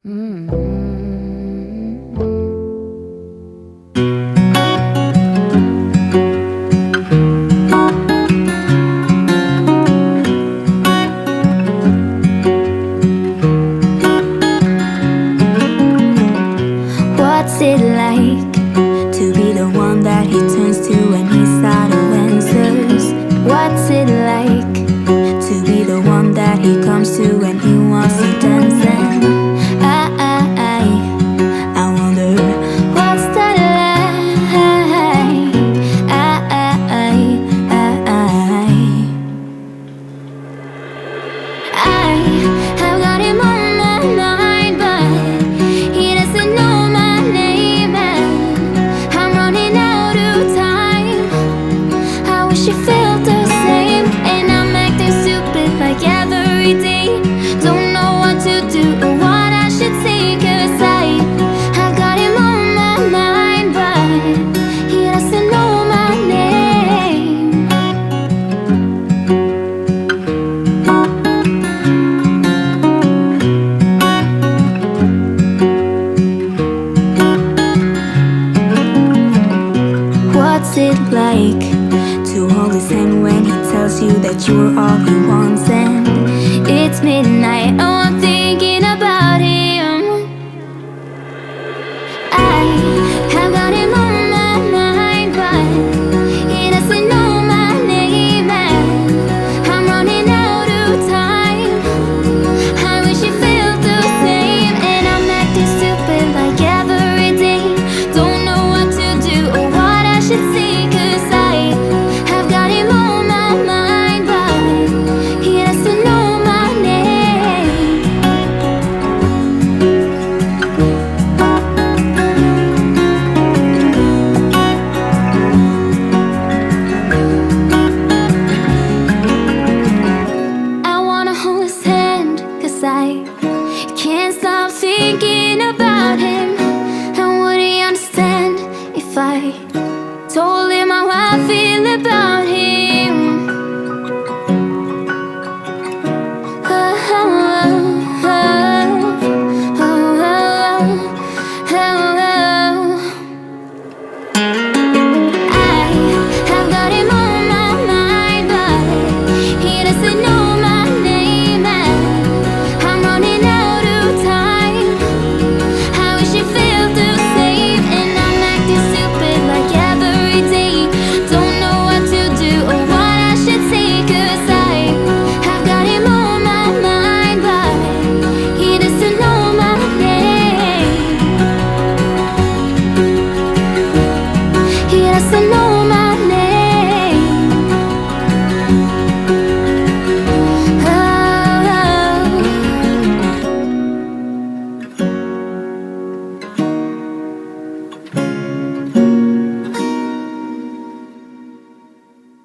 What's it like to be the one that he turns to when he's out of answers? What's it like to be the one that he comes to when he wants to dance? And I wonder what's that like? I've got him on my mind, but he doesn't know my name, and I'm running out of time. I wish you felt the same, and I'm acting stupid like every day. Don't know what to do or what I should say, 'cause I've got him on my mind, but he doesn't know my name. What's it like to hold his hand when he tells you that you're all he wants? And it's midnight, oh, I'm thinking about him. I've got him on my mind, but he doesn't know my name, and I'm running out of time. I wish you felt the same, and I'm acting stupid like every day. Don't know what to do or what I should say, 'cause I've got him on my mind, but he doesn't know my name. I wanna hold his hand, 'cause I can't stop thinking about him. And would he understand if I told him how I feel about him?